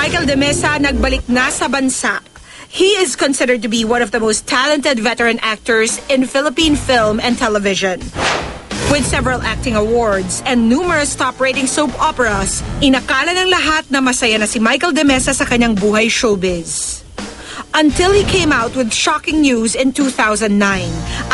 Michael de Mesa nagbalik na sa bansa. He is considered to be one of the most talented veteran actors in Philippine film and television. With several acting awards and numerous top-rating soap operas, inakala ng lahat na masaya na si Michael de Mesa sa kanyang buhay showbiz. Until he came out with shocking news in 2009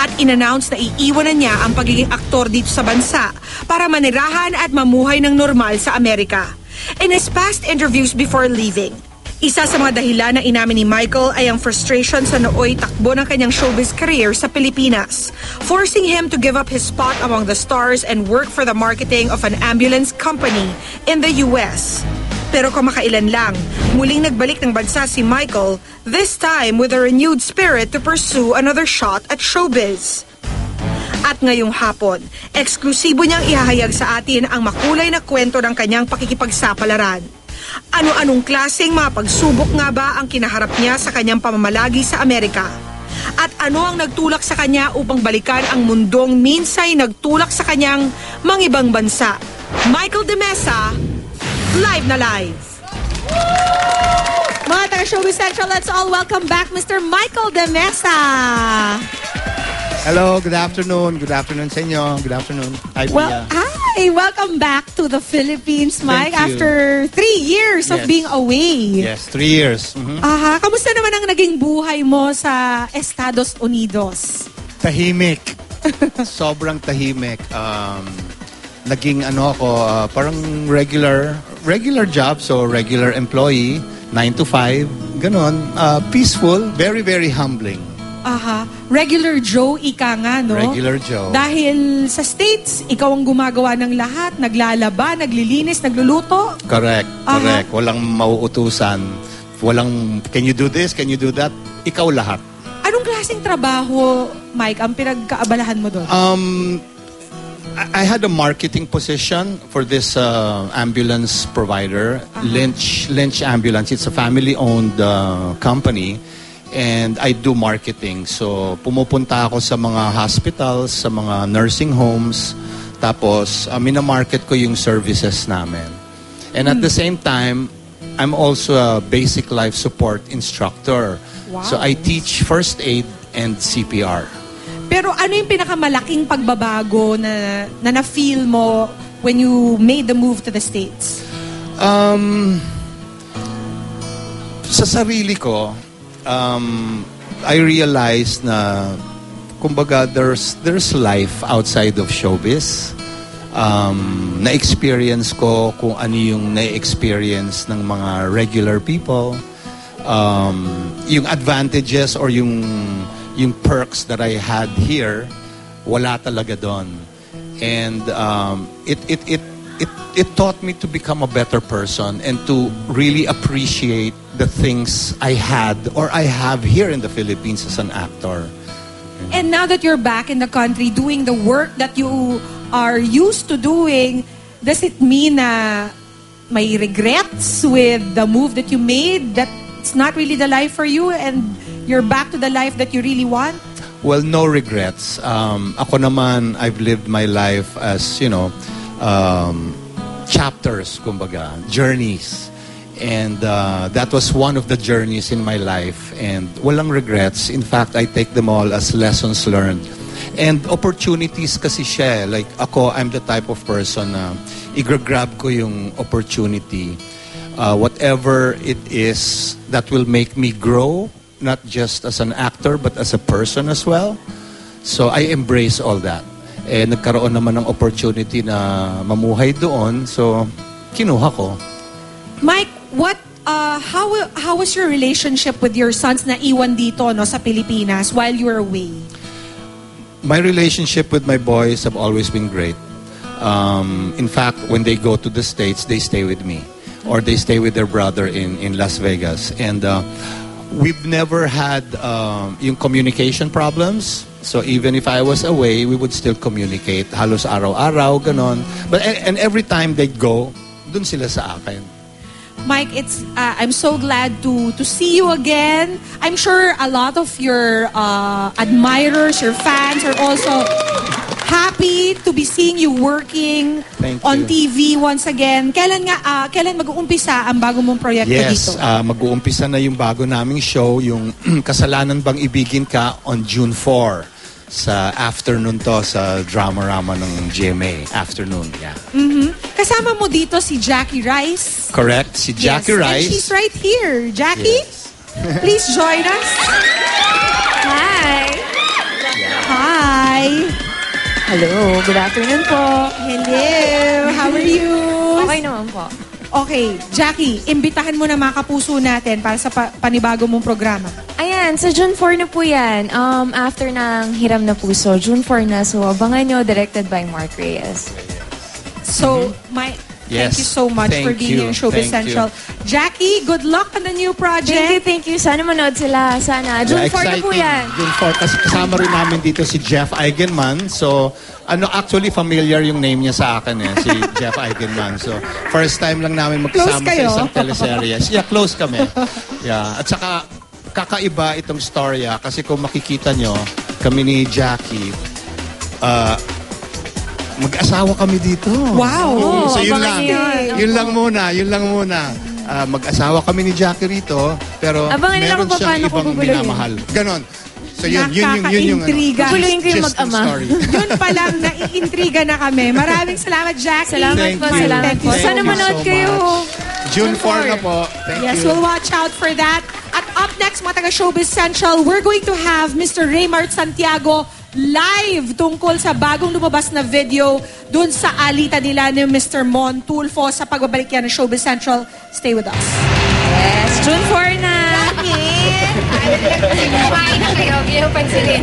at inannounce na iiwanan niya ang pagiging aktor dito sa bansa para manirahan at mamuhay ng normal sa Amerika. In his past interviews before leaving, isa sa mga dahilan na inamin ni Michael ay ang frustration sa nooy takbo ng kanyang showbiz career sa Pilipinas, forcing him to give up his spot among the stars and work for the marketing of an ambulance company in the US. Pero kamakailan lang, muling nagbalik ng bansa si Michael, this time with a renewed spirit to pursue another shot at showbiz. At ngayong hapon, eksklusibo niyang ihahayag sa atin ang makulay na kwento ng kanyang pakikipagsapalaran. Ano-anong klaseng mga pagsubok nga ba ang kinaharap niya sa kanyang pamamalagi sa Amerika? At ano ang nagtulak sa kanya upang balikan ang mundong minsay nagtulak sa kanyang mangibang bansa? Michael de Mesa, live na live! Mga taga-Showbiz Central, let's all welcome back Mr. Michael de Mesa! Hello, good afternoon. Good afternoon sa inyo. Good afternoon. Hi, Pia. Hi! Welcome back to the Philippines, Mike, after 3 years of being away. Yes, 3 years. Kamusta naman ang naging buhay mo sa Estados Unidos? Tahimik. Sobrang tahimik. Naging parang regular job, so regular employee, 9 to 5, ganon. Peaceful, very, very humbling. Regular Joe, ika nga, no? Regular Joe. Dahil sa States, ikaw ang gumagawa ng lahat, naglalaba, naglilinis, nagluluto. Correct. Walang mauutusan. Walang, can you do this, can you do that? Ikaw lahat. Anong klaseng trabaho, Mike, ang pinagkaabalahan mo doon? I had a marketing position for this ambulance provider, Lynch Ambulance. It's a family-owned company. And I do marketing. So, pumupunta ako sa mga hospitals, sa mga nursing homes. Tapos, minamarket ko yung services namin. And at the same time, I'm also a basic life support instructor. Wow. So, I teach first aid and CPR. Pero ano yung pinakamalaking pagbabago na na-feel mo when you made the move to the States? Sa sarili ko, I realized na kumbaga there's life outside of showbiz. Na-experience ko kung ano yung na-experience ng mga regular people. Yung advantages or yung perks that I had here, wala talaga doon. And it taught me to become a better person and to really appreciate the things I had or I have here in the Philippines as an actor. And now that you're back in the country doing the work that you are used to doing, does it mean na may regrets with the move that you made, that it's not really the life for you and you're back to the life that you really want? Well, no regrets. Ako naman, I've lived my life as, chapters, kumbaga, journeys. And that was one of the journeys in my life. And walang regrets. In fact, I take them all as lessons learned. And opportunities kasi siya. Like ako, I'm the type of person na i-grab ko yung opportunity. Whatever it is that will make me grow, not just as an actor, but as a person as well. So I embrace all that. Nagkaroon naman ng opportunity na mamuhay doon. So, kinuha ko. Mike, how was your relationship with your sons na iwan dito sa Pilipinas while you were away? My relationship with my boys have always been great. In fact, when they go to the States, they stay with me. Or they stay with their brother in Las Vegas. And we've never had yung communication problems. So even if I was away, we would still communicate. Halos araw-araw, ganon. And every time they go, dun sila sa akin. Mike, I'm so glad to see you again. I'm sure a lot of your admirers, your fans are also happy to be seeing you working Thank on you. TV once again. Kailan mag-uumpisa ang bago mong proyekto Yes, dito? mag-uumpisa na yung bago naming show, yung Kasalanan Bang Ibigin Ka on June 4. Sa afternoon to, sa Drama-Rama ng GMA. Afternoon, yeah. Kasama mo dito si Jackie Rice. Correct, si Jackie Yes, Rice. and she's right here. Jackie, Yes. please join us. Hi! Hi. Hello, good afternoon po. Hello. How are you? Okay naman po. Okay, Jackie, imbitahan mo na mga kapuso natin para sa panibago mong programa. Ayan, sa June 4 na po yan. After ng Hiram na Puso, June 4 na. So, abangan nyo, directed by Mark Reyes. So, thank you so much Thank for being you. here in Showbiz Thank you. Central. Jackie, good luck on the new project. Thank you. Sana manood sila. Sana. June 4 na po yan. June 4, kasi kasama rin namin dito si Jeff Eigenman. So, actually familiar yung name niya sa akin si Jeff Eigenman. So, first time lang namin magkasama Close kayo? sa isang teleseries. Yeah, close kami. Yeah, at saka kakaiba itong storya kasi kung makikita nyo, kami ni Jackie, mag-asawa kami dito. Wow. So yun abangan lang. niyo yun. Yun lang muna. Mag-asawa kami ni Jackie rito, pero Abangan nila meron kung siyang paano ko ibang guguluhin. minamahal. Ganon. So yun yung Nakaka-intriga. Guguluhin ko yung gist ng mag-ama. story. Yun pa lang, naiintriga na kami. Maraming salamat, Jackie. Salamat Thank po, you. salamat Thank po. you so Sana much. manood so kayo. June 4 na po. Thank Yes, you. we'll watch out for that. At up next, mga taga Showbiz Central, we're going to have Mr. Raymart Santiago live tungkol sa bagong lumabas na video dun sa alita nila ni Mr. Mon Tulfo sa pagbabalik yan ng Showbiz Central. Stay with us. Yes, June 4 na. Kumain na kayo, hindi nyo pansinin.